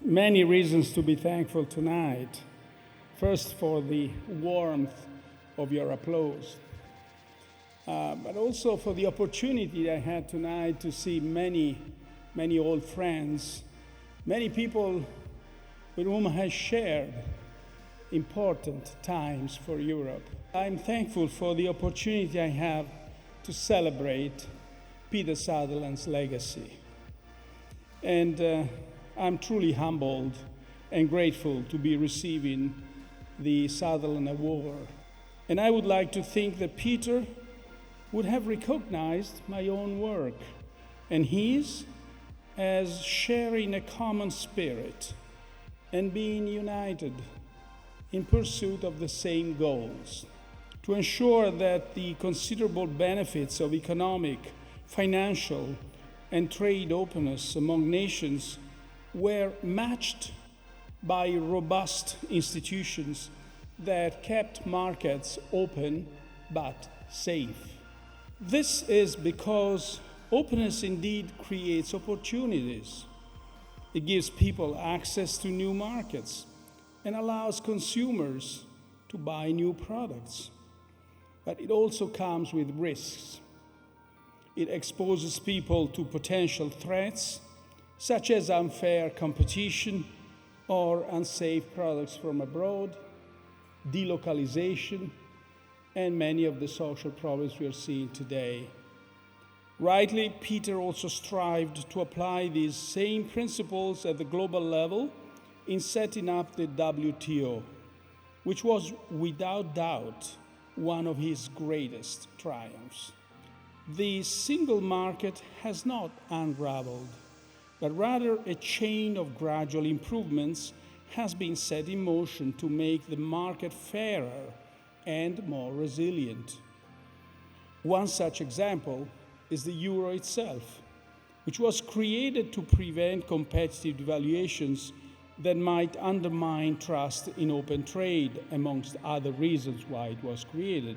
many reasons to be thankful tonight. First, for the warmth of your applause, but also for the opportunity I had tonight to see many old friends, many people with whom I have shared important times for Europe. I'm thankful for the opportunity I have to celebrate Peter Sutherland's legacy. And I'm truly humbled and grateful to be receiving the Sutherland Award. And I would like to think that Peter would have recognized my own work and his as sharing a common spirit and being united in pursuit of the same goals, to ensure that the considerable benefits of economic, financial, and trade openness among nations were matched by robust institutions that kept markets open but safe. This is because openness indeed creates opportunities. It gives people access to new markets and allows consumers to buy new products. But it also comes with risks. It exposes people to potential threats, such as unfair competition or unsafe products from abroad, delocalization, and many of the social problems we are seeing today. Rightly, Peter also strived to apply these same principles at the global level in setting up the WTO, which was without doubt one of his greatest triumphs. The single market has not unraveled, but rather a chain of gradual improvements has been set in motion to make the market fairer and more resilient. One such example is the euro itself, which was created to prevent competitive devaluations that might undermine trust in open trade, amongst other reasons why it was created.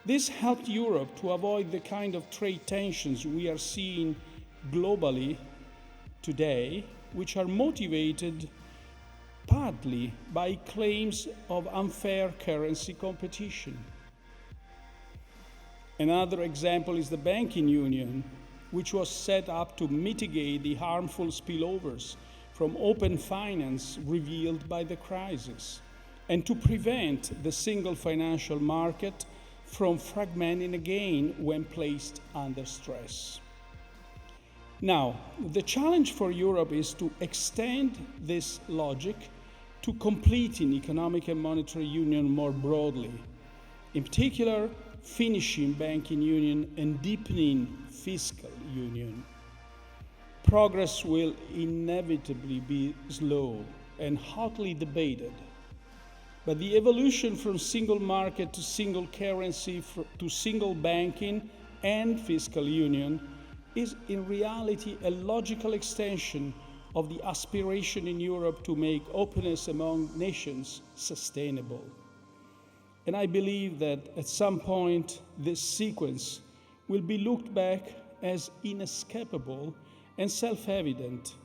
This helped Europe to avoid the kind of trade tensions we are seeing globally today, which are motivated partly by claims of unfair currency competition. Another example is the banking union, which was set up to mitigate the harmful spillovers from open finance revealed by the crisis, and to prevent the single financial market from fragmenting again when placed under stress. Now, the challenge for Europe is to extend this logic to completing economic and monetary union more broadly, in particular, finishing banking union and deepening fiscal union. Progress will inevitably be slow and hotly debated, but the evolution from single market to single currency to single banking and fiscal union is in reality a logical extension of the aspiration in Europe to make openness among nations sustainable. And I believe that at some point this sequence will be looked back as inescapable and self-evident,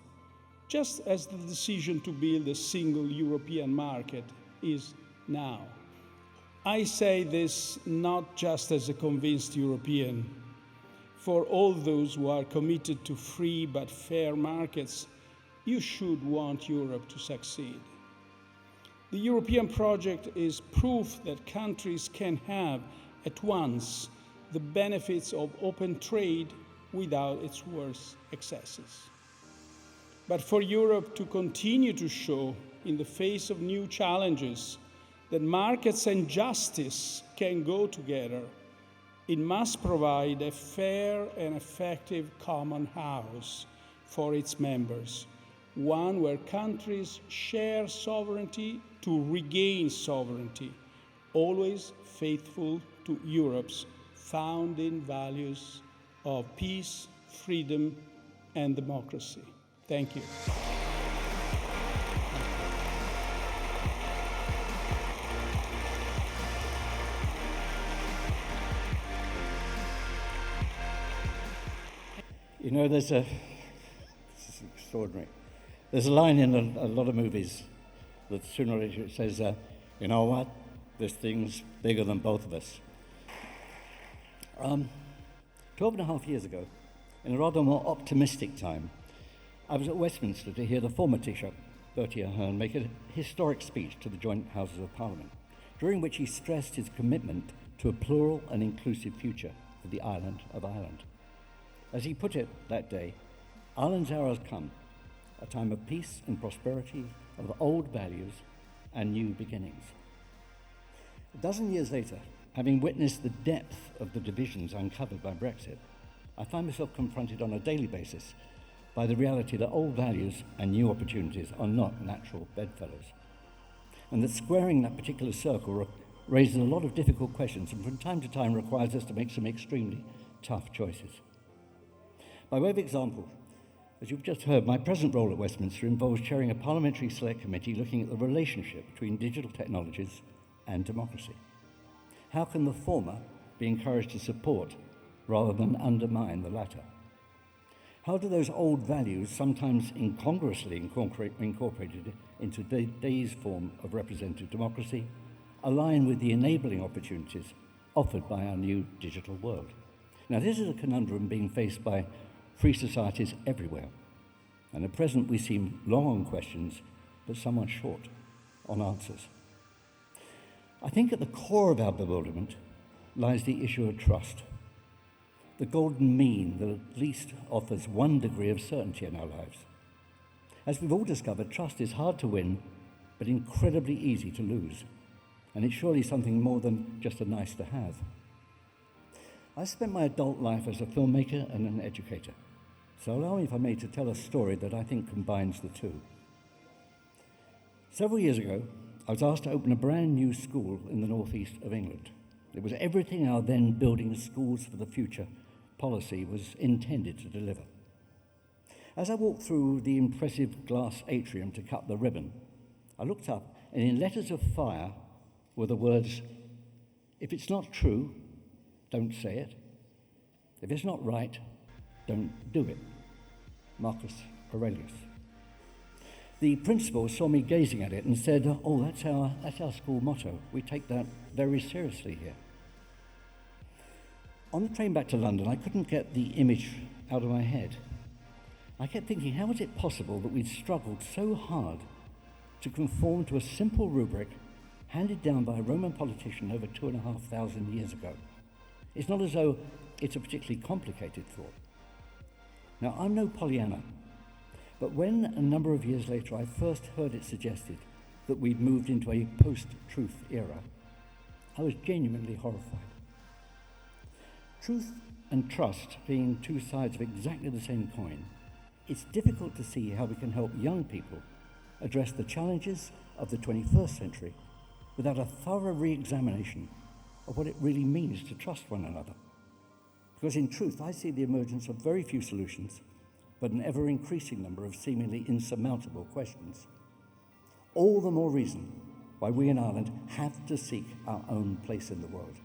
just as the decision to build a single European market is now. I say this not just as a convinced European. For all those who are committed to free but fair markets, you should want Europe to succeed. The European project is proof that countries can have at once the benefits of open trade without its worst excesses. But for Europe to continue to show, in the face of new challenges, that markets and justice can go together, it must provide a fair and effective common house for its members, one where countries share sovereignty to regain sovereignty, always faithful to Europe's founding values of peace, freedom, and democracy. Thank you. You know, this is extraordinary. There's a line in a lot of movies that sooner or later it says, you know what, this thing's bigger than both of us. 12 and a half years ago, in a rather more optimistic time, I was at Westminster to hear the former Taoiseach, Bertie Ahern, make a historic speech to the joint Houses of Parliament, during which he stressed his commitment to a plural and inclusive future for the island of Ireland. As he put it that day, Ireland's hour has come, a time of peace and prosperity, of old values and new beginnings. A dozen years later, having witnessed the depth of the divisions uncovered by Brexit, I find myself confronted on a daily basis by the reality that old values and new opportunities are not natural bedfellows, and that squaring that particular circle raises a lot of difficult questions and from time to time requires us to make some extremely tough choices. By way of example, as you've just heard, my present role at Westminster involves chairing a parliamentary select committee looking at the relationship between digital technologies and democracy. How can the former be encouraged to support rather than undermine the latter? How do those old values, sometimes incongruously incorporated into today's form of representative democracy, align with the enabling opportunities offered by our new digital world? Now, this is a conundrum being faced by free societies everywhere, and at present we seem long on questions, but somewhat short on answers. I think at the core of our bewilderment lies the issue of trust, the golden mean that at least offers one degree of certainty in our lives. As we've all discovered, trust is hard to win, but incredibly easy to lose, and it's surely something more than just a nice to have. I spent my adult life as a filmmaker and an educator, so allow me, if I may, to tell a story that I think combines the two. Several years ago, I was asked to open a brand new school in the northeast of England. It was everything our then Building Schools for the Future policy was intended to deliver. As I walked through the impressive glass atrium to cut the ribbon, I looked up, and in letters of fire were the words, "If it's not true, don't say it. If it's not right, don't do it." Marcus Aurelius. The principal saw me gazing at it and said, "Oh, that's our school motto. We take that very seriously here." On the train back to London, I couldn't get the image out of my head. I kept thinking, how is it possible that we'd struggled so hard to conform to a simple rubric handed down by a Roman politician over 2,500 years ago? It's not as though it's a particularly complicated thought. Now, I'm no Pollyanna, but when a number of years later I first heard it suggested that we'd moved into a post-truth era, I was genuinely horrified. Truth and trust being two sides of exactly the same coin, it's difficult to see how we can help young people address the challenges of the 21st century without a thorough re-examination of what it really means to trust one another. Because in truth, I see the emergence of very few solutions, but an ever-increasing number of seemingly insurmountable questions. All the more reason why we in Ireland have to seek our own place in the world,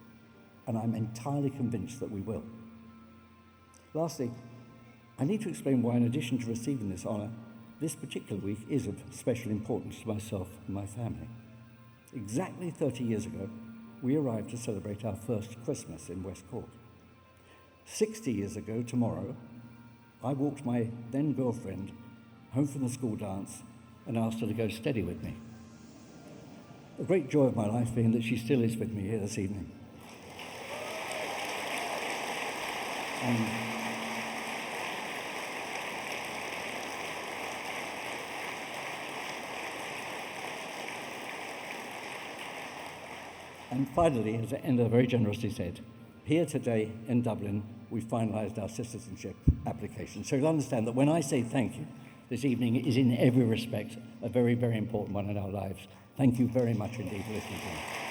and I'm entirely convinced that we will. Lastly, I need to explain why, in addition to receiving this honour, this particular week is of special importance to myself and my family. Exactly 30 years ago, we arrived to celebrate our first Christmas in West Cork. 60 years ago tomorrow, I walked my then girlfriend home from the school dance and asked her to go steady with me. The great joy of my life being that she still is with me here this evening. And finally, as Enda very generously said, here today in Dublin, we finalised our citizenship application. So you'll understand that when I say thank you, this evening is in every respect a very, very important one in our lives. Thank you very much indeed for listening to me.